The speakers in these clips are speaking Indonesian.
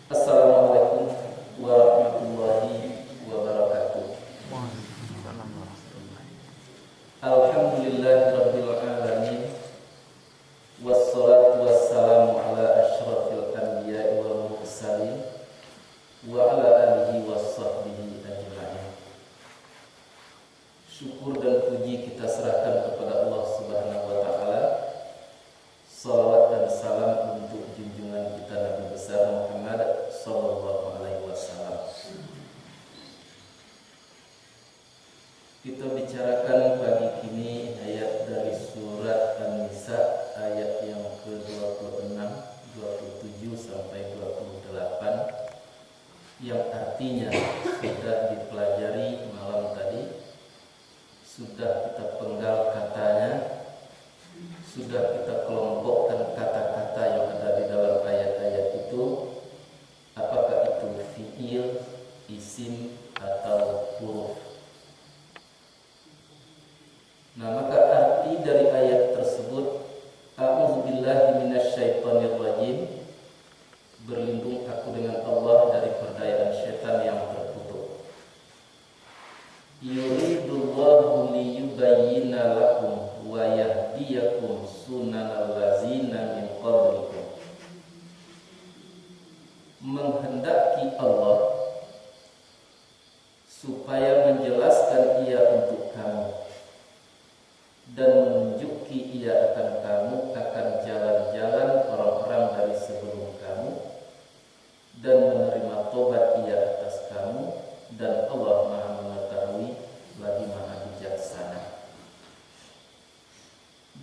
Assalamualaikum warahmatullahi wabarakatuh. Waalaikumsalam warahmatullahi. Alhamdulillahirabbil alamin. Wassalatu wassalamu ala asyrafil anbiya'i wal mursalin wa ala alihi washabbihi ajma'in. Syukur dan puji kita serahkan kepada Allah Subhanahu wa taala. Salawat dan salam untuk junjungan kita Nabi besar Muhammad sallallahu alaihi wasallam. Kita bicarakan pagi ini ayat dari surat An-Nisa ayat yang ke-26, 27 sampai 28 yang artinya sudah dipelajari malam tadi, sudah kita penggal katanya, sudah kita kelompokkan kata-kata yang ada di dalam ayat-ayat itu, apakah itu fi'il, isim atau huruf. Nah, maka arti dari ayat tersebut, a'udzubillahi minasyaitonirrajim, berlindung aku dengan Allah dari perdayaan syaitan yang terkutuk. Yuridullahu liyubayyina lakum wa yahdiyakum sunanal ladzina min qablikum. Menghendaki Allah supaya menjelaskan ia untuk kamu dan menunjuki ia akan kamu akan jalan-jalan orang-orang dari sebelum kamu, dan menerima tobat ia atas kamu, dan Allah Maha mengetahui lagi Maha bijaksana.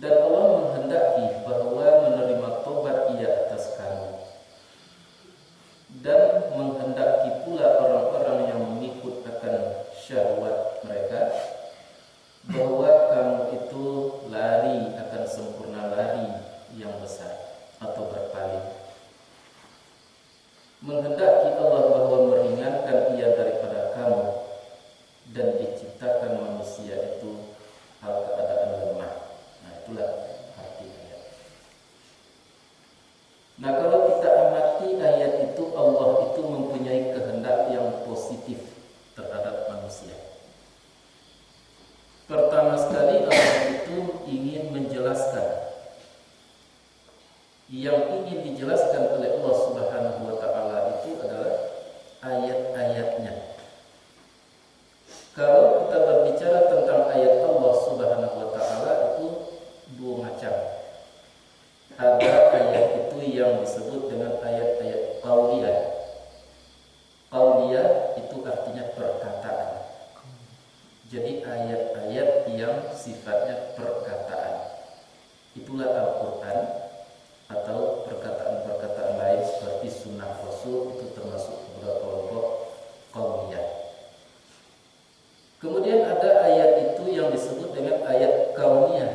Dan Allah menghendaki bahwa menerima tobat ia atas kamu, dan menghendaki pula orang-orang yang mengikut akan syahwat mereka, bahwa kamu itu lari akan sempurna lari yang besar atau berpaling. Menghendaki Allah bahwa meringankan ia daripada kamu, dan diciptakan manusia itu hal keadaan lemah. Nah, itulah arti ayat. Nah, kalau kita amati ayat itu, Allah itu mempunyai kehendak yang positif terhadap manusia. Pertama sekali, Allah itu ingin menjelaskan. Yang ingin dijelaskan oleh Allah Subhanahu wa taala itu adalah ayat-ayatnya. Kalau kita berbicara tentang ayat Allah Subhanahu wa taala itu dua macam. Ada ayat itu yang disebut dengan ayat-ayat qauliyah. Qauliyah itu artinya perkataan. Jadi ayat-ayat yang sifatnya perkataan, itulah Al-Quran, atau perkataan-perkataan lain seperti sunnah Rasul, itu termasuk beberapa kelompok qauliyah. Kemudian ada ayat itu yang disebut dengan ayat kauniyah.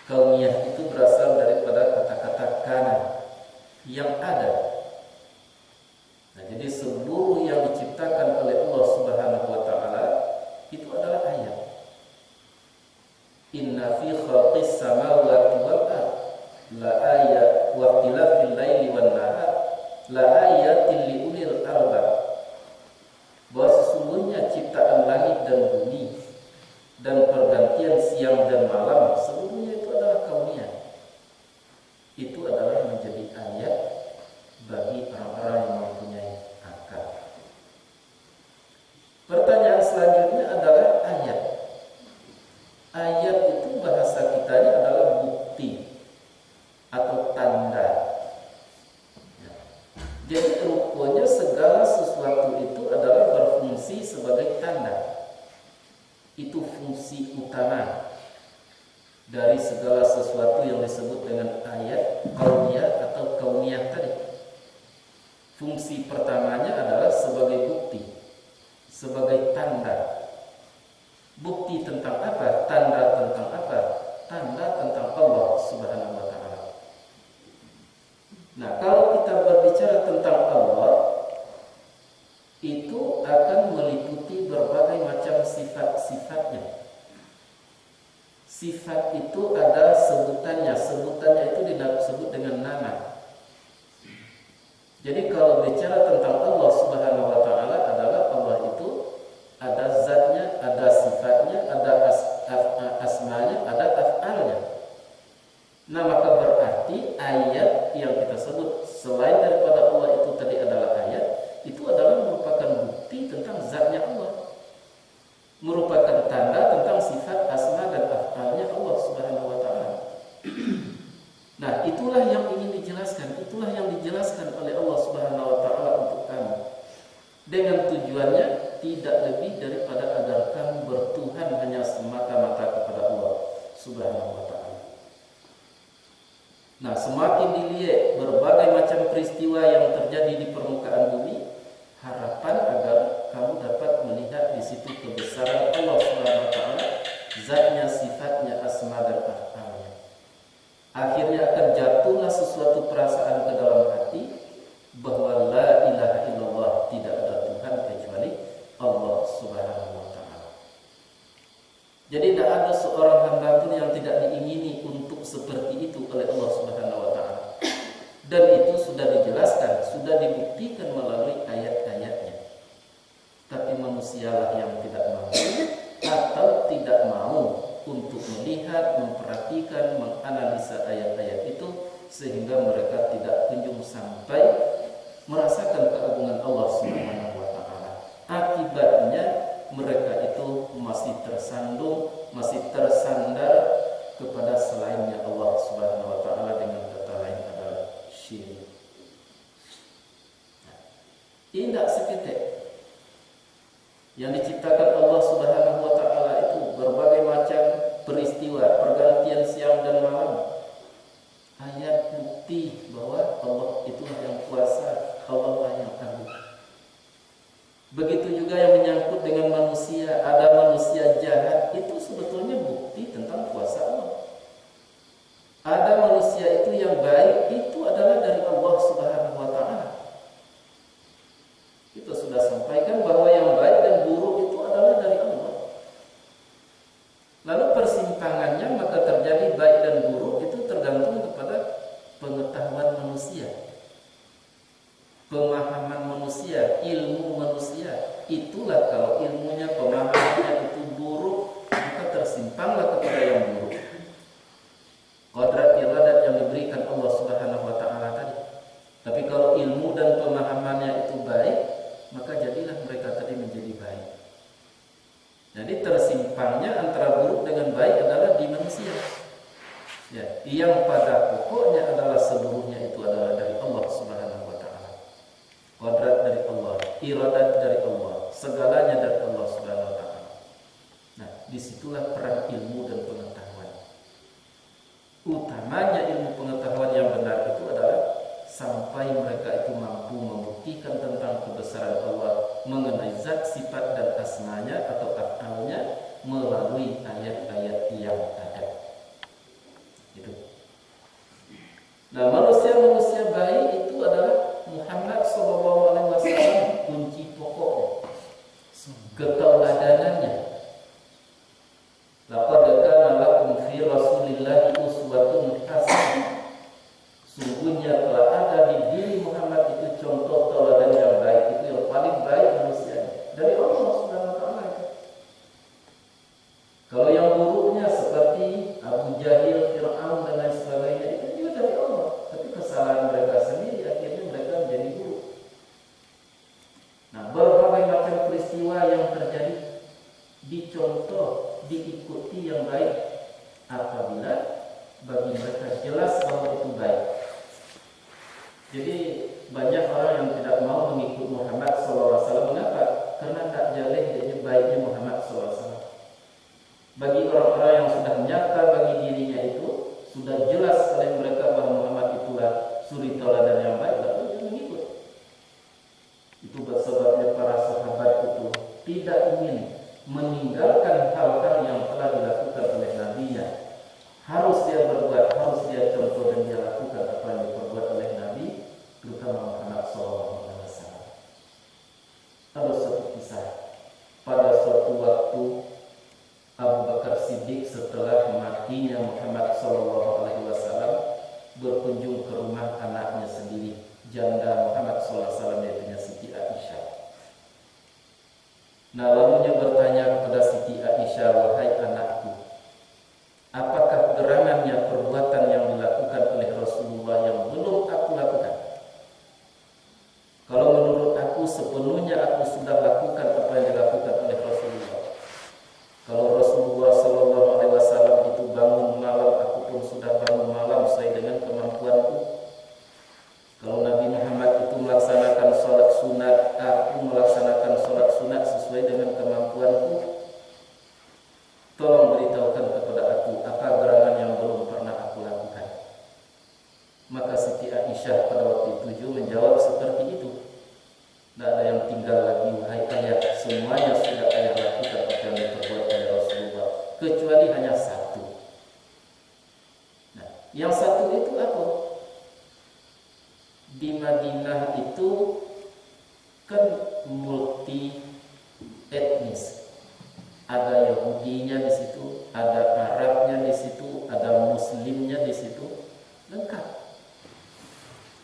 Kauniyah itu berasal daripada kata-kata kana, yang ada. Nah, jadi seluruh yang diciptakan oleh Allah Subhanahu wa taala itu adalah ayat. Inna fi khalqis samawati wal ardh la ayat wa ikhtilafil laili wan nahar la ayatin li ulil albab. Bahwa sesungguhnya ciptaan langit dan bumi dan pergantian siang dan malam seluruhnya itu adalah kauniyah. Itu adalah menjadi ayat bagi orang-orang yang mempunyai akal. Pertanyaan selanjutnya adalah ayat. Ayat itu bahasa kitanya adalah bukti atau tanda. Ya. Jadi rupanya segala sesuatu itu adalah berfungsi sebagai tanda. Itu fungsi utama dari segala sesuatu yang disebut dengan ayat kauniyah atau kauniyah tadi. Fungsi pertamanya adalah sebagai bukti, sebagai tanda. Bukti tentang apa? Tanda tentang apa? Tanda tentang Allah Subhanahu wa taala. Nah, kalau kita berbicara tentang Allah, itu akan meliputi berbagai macam sifat-sifatnya. Sifat itu ada sebutannya. Sebutannya itu disebut dengan nama. yang ingin dijelaskan, itulah yang dijelaskan oleh Allah Subhanahu wa taala untuk kamu. Dengan tujuannya tidak lebih daripada agar kamu bertuhan hanya semata-mata kepada Allah Subhanahu wa taala. Nah, semakin dilihat berbagai macam peristiwa yang terjadi di permukaan bumi, harapan agar kamu dapat melihat di situ kebesaran Allah Subhanahu wa taala, zatnya, sifatnya, asma dan af'alnya. Akhirnya akan jatuhlah sesuatu perasaan ke dalam hati bahwa la ilaha illallah, tidak ada Tuhan kecuali Allah Subhanahu wa taala. Jadi tidak ada seorang hamba pun yang tidak diingini untuk seperti itu oleh Allah Subhanahu wa taala. Dan itu sudah dijelaskan, sudah dibuktikan melalui ayat-ayatnya. Tapi manusialah yang tidak mau atau tidak mau untuk melihat, memperhatikan, menganalisa ayat-ayat itu, sehingga mereka tidak kunjung sampai merasakan keagungan Allah Subhanahu wa taala. Akibatnya mereka itu masih tersandung, masih tersandar kepada selainnya Allah Subhanahu wa taala, dengan kata lain adalah syirik. Tidak seketik yang diciptakan Allah Subhanahu wa taala itu berbagai macam peristiwa, pergantian siang dan malam. Ayat bukti bahwa Allah itulah yang kuasa, Allah lah yang agung. Begitu juga yang menyangkut dengan manusia, ada manusia jahat, itu sebetulnya bukti tentang kuasa Allah. Ada manusia itu yang baik, itu adalah dari Allah Subhanahu wa taala. Kita sudah sampaikan bahwa yang baik dan buruk itu adalah dari Allah. Lalu persimpangannya maka terjadi baik dan buruk itu tergantung kepada pengetahuan manusia, pemahaman manusia, ilmu manusia. Itulah kalau ilmunya, pemahamannya itu buruk, maka tersimpanglah kepada yang buruk. Qadrat iradat yang diberikan Allah Subhanahu wa taala tadi. Tapi kalau ilmu dan pemahamannya itu baik, maka jadilah mereka tadi menjadi baik. Jadi tersimpangnya antara buruk dengan baik adalah di manusia. Ya, yang pada pokoknya adalah seluruhnya itu adalah dari Allah Subhanahu wa taala. Qadrat dari Allah, iradat dari Allah, segalanya dari Allah Subhanahu wa taala. Nah, disitulah peran ilmu dan pengetahuan. Utamanya ilmu pengetahuan yang benar itu adalah sampai mereka itu mampu membuktikan tentang kebesaran Allah, mengenai zat, sifat dan asmanya atau af'alnya melalui ayat-ayat yang ada. Gitu. Nah, manusia-manusia baik itu adalah Muhammad SAW, kunci pokok keteladanan. Laqad kana lakum fi Rasulillahi uswatun hasanah. Sungguhnya telah ada di diri Muhammad itu contoh teladan yang baik, itu yang paling baik manusianya dari Allah Subhanahu wa taala. Kalau yang buruknya seperti Abu Jahil, Fir'aun dan lain sebagainya, itu juga dari Allah. Tapi kesalahan mereka sendiri akhirnya mereka menjadi buruk. Nah, berbagai macam peristiwa yang terjadi dicontoh, diikuti yang baik apabila bagi mereka jelas bahwa itu baik. Jadi banyak orang yang tidak mau mengikut Muhammad SAW. Mengapa? Karena tak jaleh dia baiknya Muhammad SAW. Bagi orang-orang yang sudah nyata bagi dirinya itu, sudah jelas oleh mereka bahwa Muhammad itulah suri teladan yang baik, lalu dia mengikut. Itu sebabnya para sahabat itu tidak ingin meninggalkan hal-hal yang telah dilakukan oleh Nabi-Nya. Harus dia berbuat, harus dia contoh dan dia lakukan apa yang diperbuat oleh Nabi, terutama Muhammad SAW. Ada suatu kisah. Pada suatu waktu Abu Bakar Siddiq setelah matinya Muhammad SAW berkunjung ke rumah anaknya sendiri, janda Muhammad SAW, yaitu Siti Aisyah. Nah, lalunya bertanya kepada Siti Aisyah, wahai anakku, apakah gerangannya perbuatan yang dilakukan oleh Rasulullah yang belum aku lakukan? Kalau menurut aku sepenuhnya aku sudah lakukan apa yang dilakukan oleh Rasulullah. Kalau Rasulullah SAW itu bangun malam, aku pun sudah bangun malam sesuai dengan kemampuanku. Aisyah pada waktu itu juga menjawab seperti itu. Tidak ada yang tinggal lagi, wahai ayah, semuanya sudah ayah lakukan apa yang diperbuat oleh Rasulullah, kecuali hanya satu. Nah, yang satu itu apa? Di Madinah itu kan multi etnis. Ada Yahudinya di situ, ada Arabnya di situ, ada Muslimnya di situ, lengkap.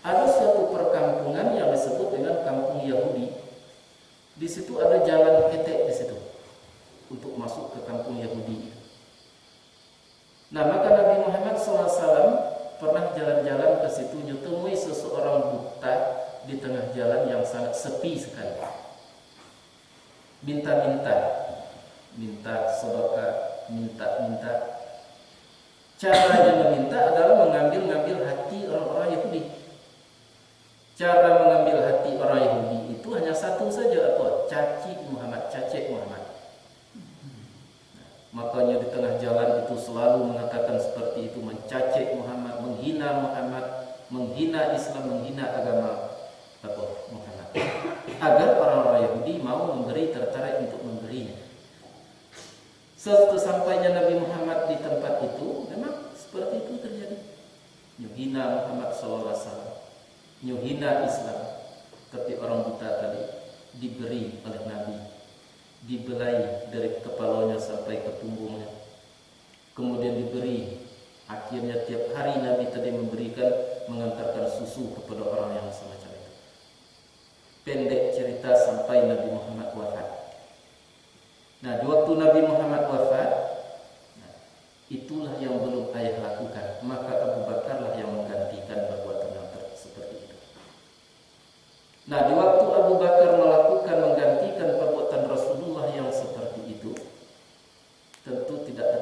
Ada suatu perkampungan yang disebut dengan kampung Yahudi. Di situ ada jalan ketek di situ untuk masuk ke kampung Yahudi. Nah, maka Nabi Muhammad SAW pernah jalan-jalan ke situ, ditemui seseorang buta di tengah jalan yang sangat sepi sekali. Minta sedekah, minta. Caranya meminta adalah mengambil hati orang-orang Yahudi. Cara mengambil hati orang Yahudi itu hanya satu saja, apa? Cacik Muhammad. Makanya di tengah jalan itu selalu mengatakan seperti itu, mencacik Muhammad, menghina Islam, menghina agama Muhammad. Agar orang-orang Yahudi mau tertarik untuk memberinya. Sesampainya Nabi Muhammad di tempat itu, memang seperti itu terjadi. Menghina Muhammad SAW, menghina Islam. Tapi orang buta tadi diberi oleh Nabi, dibelai dari kepalanya sampai ke punggungnya, kemudian diberi. Akhirnya tiap hari Nabi tadi mengantarkan susu kepada orang yang semacam itu. Pendek cerita sampai Nabi Muhammad wafat. Nah, di waktu Nabi Muhammad wafat, itulah yang belum ayah lakukan. Maka Abu Bakarlah yang menggantikan perbuatan yang seperti itu. Nah, di waktu Abu Bakar menggantikan perbuatan Rasulullah yang seperti itu, tentu tidak.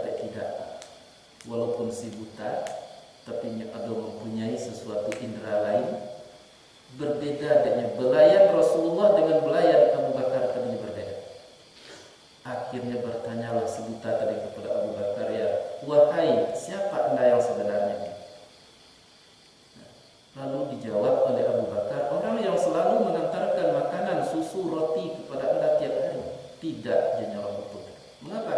Walaupun si buta, tapi ada mempunyai sesuatu indera lain. Berbeda dengan belayan Rasulullah dengan belayan Abu Bakar tadi berbeda. Akhirnya bertanyalah si buta tadi kepada Abu Bakar, ya, wahai, siapa anda yang sebenarnya? Lalu dijawab oleh Abu Bakar, orang yang selalu mengantarkan makanan, susu, roti kepada anda tiap hari. Tidak, jawab Abu Bakar. Mengapa?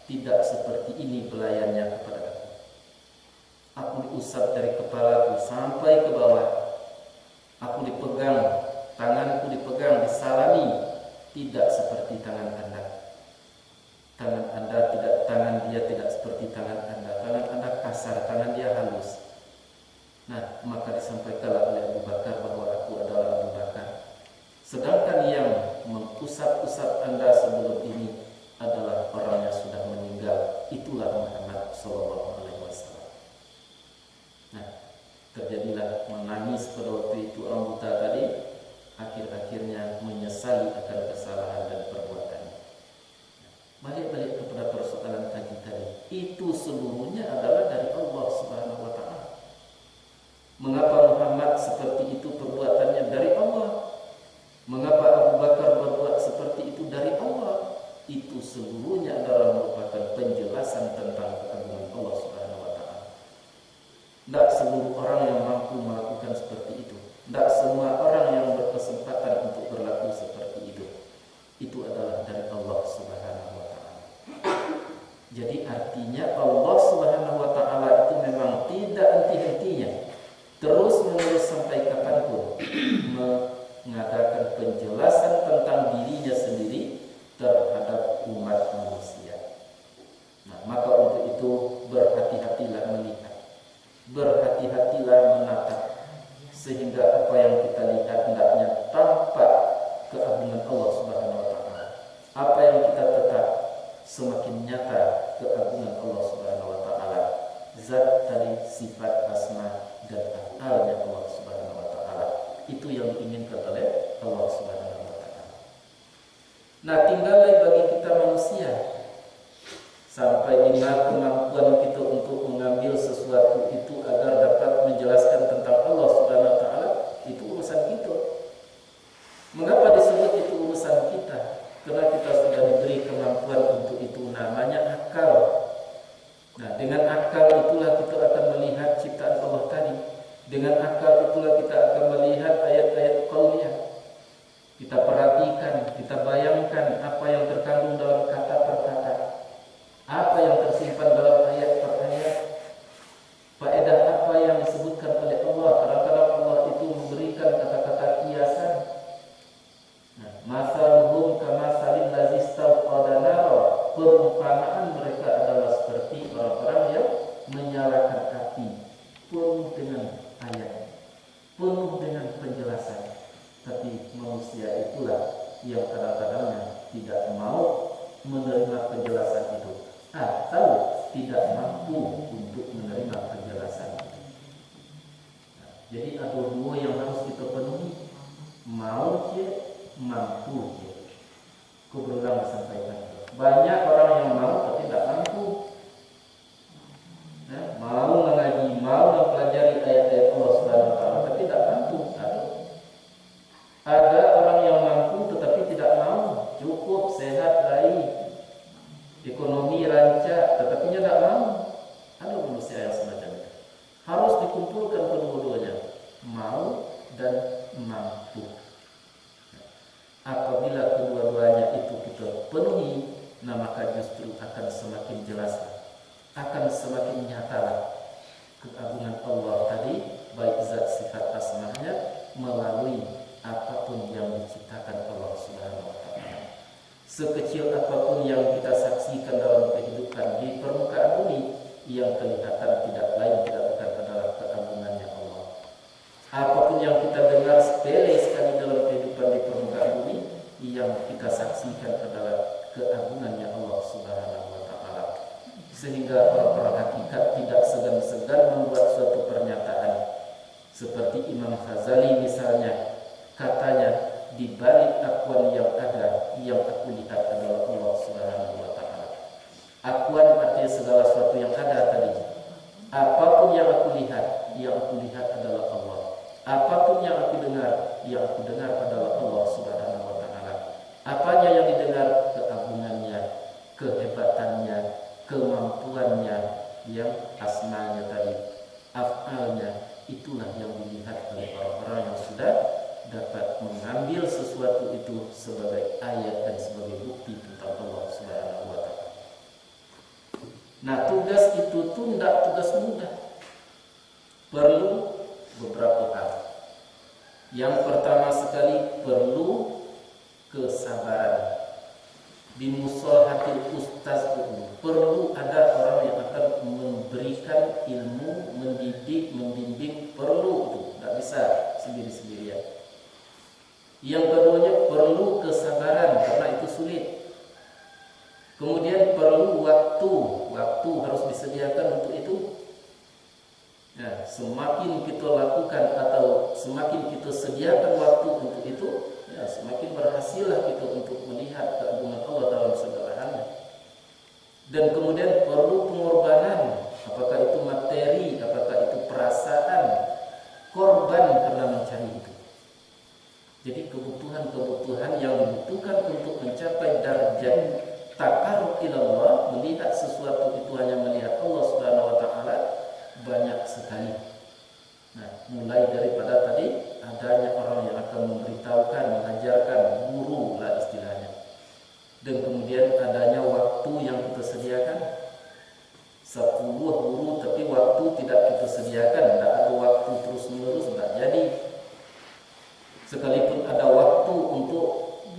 Tidak seperti ini belayannya kepada aku. Aku diusap dari kepalaku sampai ke bawah. Aku dipegang, tanganku dipegang, disalami. Tidak seperti tangan anda. Tangan dia tidak seperti tangan anda. Tangan anda kasar, tangan dia halus. Nah, maka disampaikanlah oleh Abu Bakar bahwa aku adalah Abu Bakar. Sedangkan yang mengusap-usap anda sebelum ini adalah orang yang sudah meninggal. Itulah Muhammad SAW. Nah, terjadilah menangis pada waktu itu orang buta tadi. Akhir-akhirnya menyesali akan kesalahan dan perbuatannya. Balik kepada persoalan tadi. Itu seluruhnya adalah dari Allah Subhanahu wa Ta'ala. Mengapa Muhammad seperti itu perbuatannya dari Allah? Mengapa Abu Bakar berbuat seperti itu dari Allah? Itu seluruhnya adalah merupakan penjelasan tentang keagungan Allah Subhanahu wa Ta'ala. Tidak seluruh orang yang mampu melakukan seperti itu. Tidak semua orang yang berkesempatan untuk berlaku seperti itu. Itu adalah dari Allah Subhanahu wa Ta'ala. Jadi artinya Allah Subhanahu wa Ta'ala itu memang tidak henti-hentinya, terus menerus sampai kapanpun mengadakan penjelasan tentang dirinya sendiri terhadap umat manusia. Nah, maka untuk itu berhati-hatilah melihat, berhati-hatilah menatap, sehingga apa yang kita lihat hendaknya tampak keagungan Allah Subhanahu wa Ta'ala. Apa yang kita tetap semakin nyata keagungan Allah Subhanahu wa Ta'ala. Zat tadi, sifat, asma dan af'alnya Allah Subhanahu wa Ta'ala. Itu yang diinginkan oleh Allah Subhanahu wa Ta'ala. Nah, tinggal bagi kita manusia sampai di mana kemampuan kita untuk mengambil sesuatu itu agar dapat menjelaskan tentang Allah Subhanahu wa Ta'ala, itu urusan kita. Mengapa disebut itu urusan kita? Karena kita sudah diberi kemampuan untuk itu, namanya akal. Nah, dengan akal itulah kita akan melihat ciptaan Allah tadi. Dengan akal pula kita akan melihat ayat-ayat qauliyah. Kita perhatikan, kita bayangkan apa yang terkandung dalam kata per kata, apa yang tersimpan dalam ayat per ayat, faedah apa yang disebutkan oleh Allah. Kadang-kadang Allah itu memberikan kata-kata kiasan. Masaluhum kamasalil ladzi istawqada nara. Perumpamaan mereka adalah seperti orang-orang yang menyalakan api, penuh dengan ayat, penuh dengan penjelasan. Tapi manusia itulah yang kadang-kadang tidak mau menerima penjelasan itu, atau tidak mampu untuk menerima penjelasan itu. Jadi ada dua yang harus kita penuhi, mau je, mampu je. Aku berulang sampaikan. Banyak orang yang mau tapi tidak mampu. Mau mengaji, mau mempelajari ayat-ayat Allah Subhanahu wa taala tapi tidak mampu. Ada orang yang mampu tetapi tidak mau, cukup sehat baik, ekonomi rancak, tetapi tidak mau. Ada manusia yang semacam itu. Harus dikumpulkan kedua-duanya, mau dan mampu. Apabila kedua-duanya itu kita penuhi, maka justru akan semakin jelas, akan semakin nyata keagungan Allah tadi, baik zat sifat asmanya melalui apapun yang diciptakan Allah Subhanahu wa taala. Sekecil apapun yang kita saksikan dalam kehidupan di permukaan bumi, yang kelihatan tidak lain tidak bukan adalah keagungannya Allah. Apapun yang kita dengar sepele sekali dalam kehidupan di permukaan bumi, yang kita saksikan adalah keagungannya Allah Subhanahu wa taala. Sehingga orang-orang hakikat tidak segan-segan membuat suatu pernyataan. Seperti Imam Ghazali misalnya, katanya, di balik akuan yang ada, yang aku lihat adalah Allah Subhanahu wa taala. Akuan artinya segala sesuatu yang ada tadi. Apapun yang aku lihat adalah Allah. Apapun yang aku dengar adalah Allah Subhanahu wa taala. Apanya yang didengar, keagungannya, kehebatannya, kemampuannya, yang asmanya tadi, af'alnya, itulah yang dilihat oleh orang-orang yang sudah dapat mengambil sesuatu itu sebagai ayat dan sebagai bukti tentang Allah Subhanahu wa taala. Nah, tugas itu tidak tugas mudah. Perlu beberapa hal. Yang pertama sekali perlu kesabaran. Di musolahatil ustaz itu perlu ada orang yang akan memberikan ilmu, mendidik, membimbing, perlu itu. Tidak bisa sendiri-sendirian. Yang keduanya perlu kesabaran karena itu sulit. Kemudian perlu waktu harus disediakan untuk itu. Nah, semakin kita lakukan atau semakin kita sediakan waktu untuk itu, ya, semakin berhasillah kita untuk melihat keagungan Allah dalam segala halnya. Dan kemudian perlu pengorbanan, apakah itu materi, apakah itu perasaan, korban karena mencari itu. Jadi kebutuhan-kebutuhan yang dibutuhkan untuk mencapai darjat taqarrub ila Allah, melihat sesuatu itu hanya melihat Allah Subhanahu wa taala, banyak sekali. Nah, mulai daripada tadi adanya orang yang akan memberitahukan, mengajarkan, guru lah istilahnya. Dan kemudian adanya waktu yang kita sediakan. 10 guru tapi waktu tidak kita sediakan, tidak ada waktu terus-menerus, tidak jadi. Sekalipun ada waktu untuk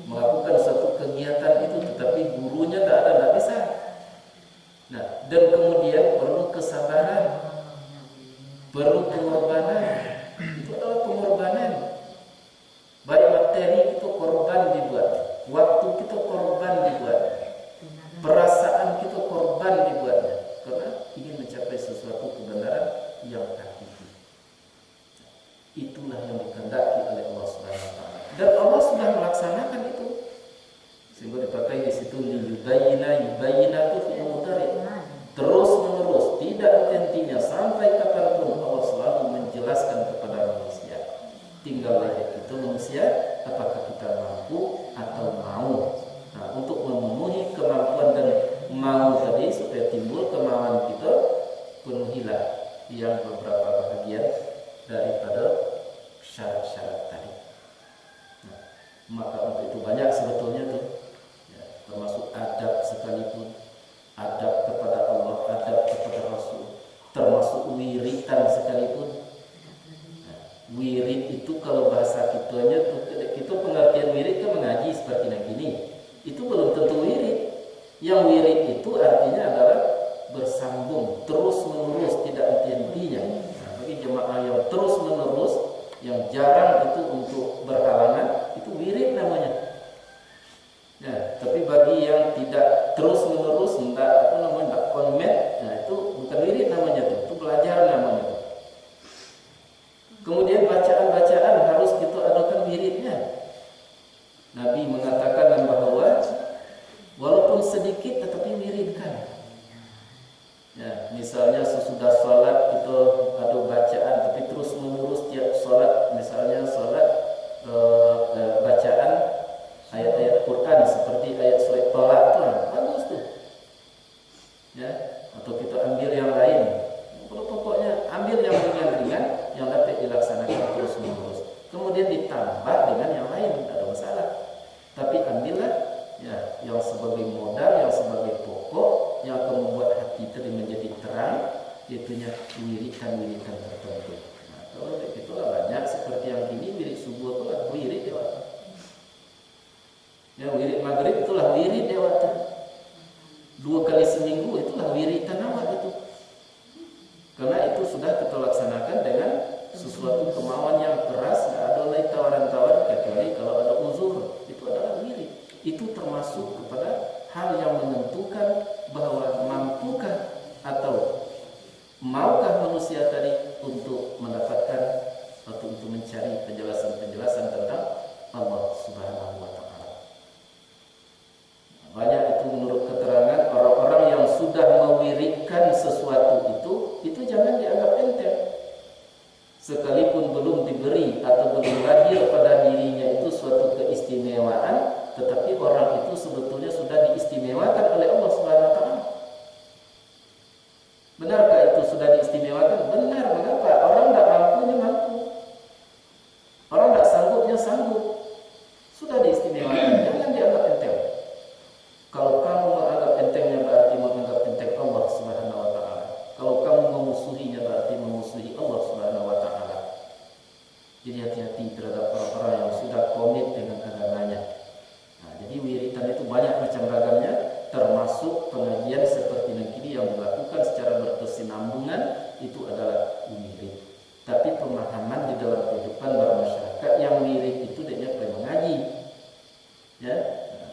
melakukan satu kegiatan itu, tetapi gurunya tidak bisa. Nah, dan kemudian perlu kesabaran, perlu pengorbanan. Itu adalah pengorbanan. Baik materi itu korban dibuat, waktu kita korban dibuat, perasaan kita korban dibuatnya, karena ingin mencapai sesuatu kebenaran yang hakiki. Itulah yang dikehendaki oleh Allah Subhanahu wa taala. Dan Allah sudah melaksanakan itu. Sehingga dipakai di situ yubayyinatu fi mudhari'. Terus menerus, tidak henti-hentinya sampai kapanpun Allah selalu menjelaskan kepada manusia. Tinggal lihat itu manusia apakah kita mampu atau mau. Nah, untuk memenuhi kemampuan dan mau tadi supaya timbul kemauan kita, penuhilah yang beberapa bahagian daripada wirid itu kalau bahasa kitanya itu pengertian wirid kan mengaji seperti yang gini. Itu belum tentu wirid. Yang wirid itu artinya adalah bersambung, terus menerus, tidak henti-hentinya. Nah, bagi jemaah yang terus menerus, yang jarang itu untuk berhalangan, itu wirid namanya. Nah, tapi bagi yang tidak terus menerus, tidak konmen, nah itu bukan wirid namanya itu belajar namanya tuh. Kemudian bacaan-bacaan harus kita adakan wiridnya. Nabi mengatakan bahwa walaupun sedikit tetapi wiridkan. Ya, misalnya sesudah sholat kita ada bacaan, tapi terus menerus tiap sholat, misalnya sholat bacaan ayat-ayat Quran seperti ayat surat Tolak itu bagus tuh. Ya, atau kita ambil yang lain. Pokoknya ambil yang ringan-ringan yang dapat dilaksanakan terus menerus. Kemudian ditambah dengan yang lain, tidak ada masalah. Tapi ambillah ya yang sebagai modal, yang sebagai pokok, yang akan membuat hati tadi menjadi terang, yaitunya wiridan-wiridan tertentu. Nah, kalau itulah banyak seperti yang ini wirid subuh itu lah wirid ya. Ya wirid maghrib itulah wirid ya. 2 kali seminggu itulah wiridan awak itu. Karena itu sudah kita laksanakan dengan sesuatu kemauan yang keras, tidak ada lagi tawaran-tawaran kecuali kalau ada uzur, itu adalah wirid. Itu termasuk kepada hal yang menentukan bahwa mampukah atau maukah manusia tadi untuk mendapatkan atau untuk mencari penjelasan-penjelasan tentang Allah Subhanahu wa taala. Banyak itu menurut keterangan orang-orang yang sudah mewiridkan sesuatu itu jangan dianggap enteng. Sekalipun belum diberi atau belum lahir pada dirinya itu suatu keistimewaan, tetapi orang itu sebetulnya sudah diistimewakan oleh Allah Subhanahu wa taala. Benarkah itu sudah diistimewakan? Benar. Mengapa? Orang tidak mampunya mampu. Orang tidak sanggupnya sanggup. Sudah diistimewakan. Jangan dianggap enteng. Kalau kamu menganggap entengnya berarti menganggap enteng Allah Subhanahu wa taala. Kalau kamu memusuhinya berarti memusuhi Allah Subhanahu wa taala. Jadi hati-hati terhadap orang-orang yang sudah komit dengan agamanya. Nah, jadi wiridan itu banyak macam ragamnya, termasuk pengajian seperti ini yang dilakukan secara berkesinambungan itu adalah wirid. Tapi pemahaman di dalam kehidupan bermasyarakat yang wirid itu dia perlu mengaji. Ya,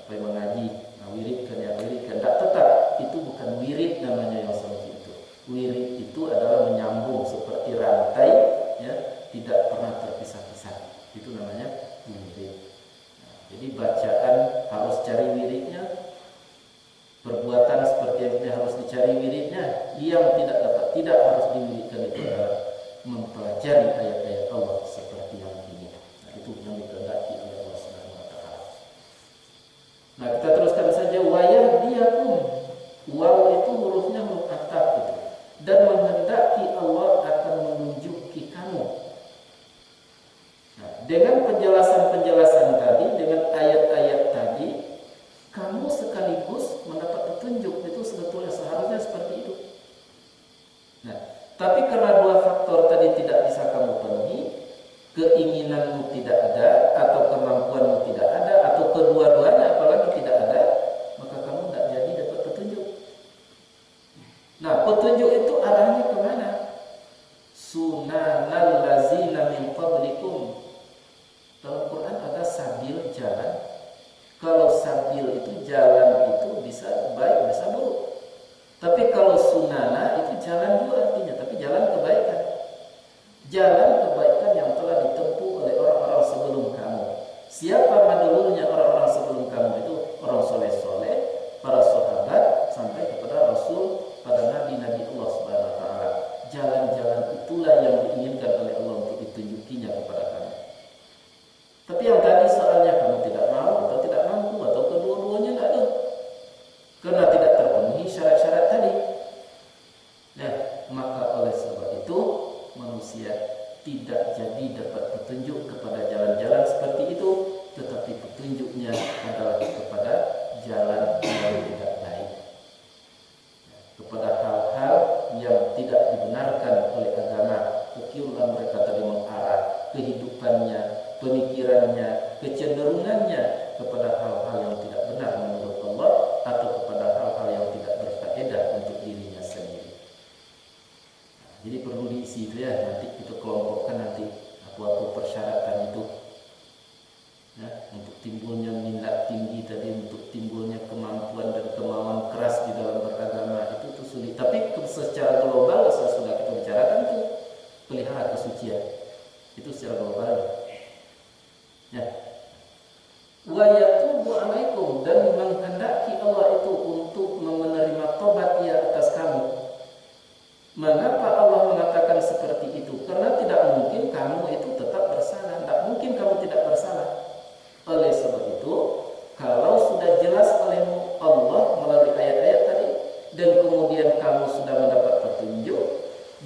perlu mengaji. Nah, wiridkan tak tetap itu bukan wirid namanya yang seperti itu. Wirid itu adalah menyambung seperti rantai, ya, tidak pernah terpisah-pisah. Itu namanya wirid. Nah, jadi bacaan harus cari wiridnya, perbuatan seperti yang ini harus dicari wiridnya. Yang tidak harus diwiridkan itu adalah mempelajari ayat-ayat Allah seperti yang ini. Nah, itu yang dikehendaki oleh Allah Subhanahu wa taala. Nah, kita teruskan saja wayahdiyakum. Waw itu hurufnya huruf ataf itu. Dan menghendaki Allah akan menunjuki kamu. Nah, dengan penjelasan-penjelasan tadi, dengan ayat-ayat tadi, kamu sekaligus mendapat petunjuk. Itu sebetulnya seharusnya seperti itu. Nah, tapi karena 2 faktor tadi tidak bisa kamu penuhi, keinginanmu tidak ada, atau kemampuanmu tidak ada, atau kedua-duanya apalagi tidak ada, maka kamu tidak jadi dapat petunjuk. Nah, petunjuk itu arahnya kemana? Sunanal lazina min qablikum. Dalam Quran ada sabil, jalan. Kalau sabil itu jalan itu bisa baik, bisa buruk. Tapi kalau sunana itu jalan juga artinya, tapi jalan kebaikan. Jalan kebaikan yang telah ditempuh oleh orang-orang sebelum kamu. Siapa madulurnya orang-orang sebelum kamu itu? Orang soleh-soleh, para sahabat, sampai kepada Rasul, pada Nabi-Nabi Allah Subhanahu wa taala. Jalan-jalan itulah yang diinginkan oleh Allah untuk ditunjukinya kepada kamu. Tapi yang tadi soalnya kamu tidak mau atau tidak mampu atau kedua-duanya tidak ada. Karena tidak terpenuhi syarat-syarat tadi. Nah, maka oleh sebab itu manusia tidak jadi dapat petunjuk kepada jalan-jalan seperti itu, tetapi petunjuknya adalah kepada jalan yang tidak baik, kepada hal-hal yang tidak dibenarkan oleh agama. Kekiulan mereka tadi mengarah kehidupan kehidupannya, pemikirannya, kecenderungannya kepada hal-hal yang tidak benar menurut Allah atau kepada hal-hal yang tidak berfaedah untuk dirinya sendiri. Nah, jadi perlu diisi itu ya, nanti kita kelompokkan nanti apa-apa persyaratan itu. Ya, untuk timbulnya minat tinggi tadi, untuk timbulnya kemampuan dan kemauan keras di dalam beragama itu sulit. Tapi secara global sudah kita bicarakan itu pelihara kesucian itu secara global. Ya. Wa yatubu alaikum, dan menghendaki Allah itu untuk menerima tobat ia atas kamu. Mengapa Allah mengatakan seperti itu? Karena tidak mungkin kamu itu tetap bersalah, tidak mungkin kamu tidak bersalah. Oleh sebab itu, kalau sudah jelas olehmu Allah melalui ayat-ayat tadi, dan kemudian kamu sudah mendapat petunjuk,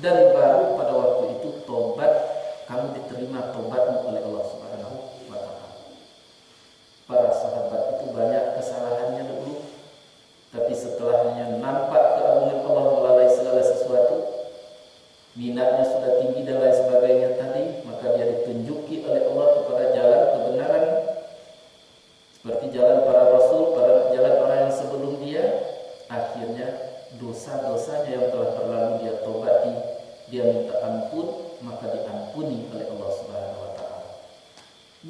dan baru pada waktu itu tobat, kamu diterima tobatmu oleh Allah Subhanahu wa Ta'ala. Para sahabat itu banyak kesalahannya dulu, tapi setelahnya nampak keagungan Allah melalui segala sesuatu, minatnya sudah tinggi dan lain sebagainya tadi, maka dia ditunjuki oleh Allah kepada jalan kebenaran, seperti jalan para rasul, jalan orang yang sebelum dia. Akhirnya dosa-dosanya yang telah berlalu dia tobati, dia minta ampun, maka diampuni oleh Allah Subhanahu wa Ta'ala.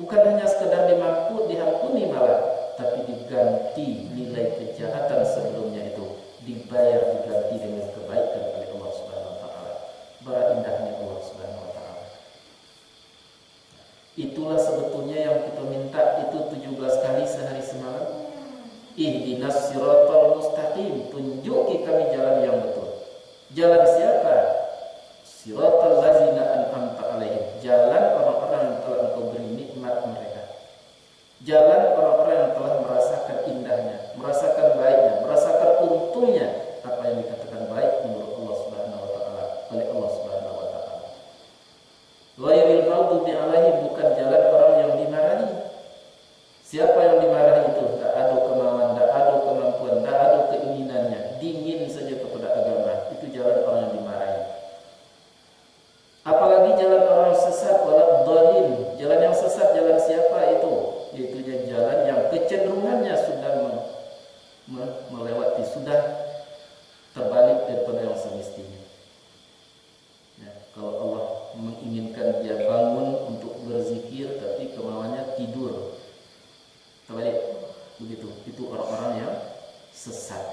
Bukan hanya sekedar diampuni malah, tapi diganti nilai kejahatan sebelumnya itu, diganti dengan kebaikan oleh Allah Subhanahu wa Ta'ala. Bara indahnya Allah Subhanahu wa Ta'ala. Itulah sebetulnya yang kita minta itu 17 kali sehari semalam. Ihdinas siratal mustaqim, tunjuki kami jalan yang betul. Jalan siapa? Siratal ladzina an'amta alaihim, jalan orang-orang yang telah Engkau beri nikmat mereka. Jalan orang-orang yang telah merasakan indahnya, merasakan baiknya, merasakan untungnya apa yang dikatakan baik menurut Allah Subhanahu wa Ta'ala, oleh Allah Subhanahu wa Ta'ala. Ghairil maghdubi alaihim, bukan jalan orang yang dimarahi. Siapa yang dimarahi itu? Tak ada kemauan, tak ada kemampuan, tak ada keinginannya, dingin saja kepada agama. Itu jalan orang yang dimarahi. Apalagi jalan orang sesat, wala dhalin. Jalan yang sesat, jalan siapa itu? Yaitu jalan yang kecenderungannya sudah melewati, sudah terbalik daripada yang semestinya. Ya, kalau Allah menginginkan dia bangun untuk berzikir, tapi kemauannya tidur, terbalik begitu. Itu orang-orang yang sesat.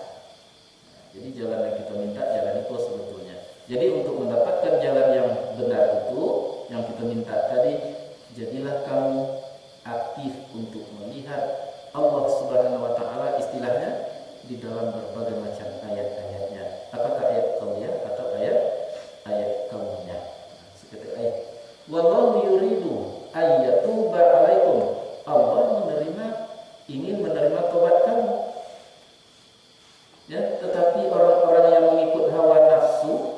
Jadi jalan yang kita minta, jalan itu sebetulnya. Jadi untuk mendapatkan jalan yang benar itu, yang kita minta tadi, jadilah kamu aktif untuk melihat Allah Subhanahu wa Ta'ala, istilahnya di dalam berbagai macam ayat-ayatnya. Apakah ayat qauliyah atau ayat kauniyah? Seperti ayat wallahu yuridu ayyatuba alaikum, Allah ingin menerima tobat kamu. Ya, tetapi orang-orang yang mengikut hawa nafsu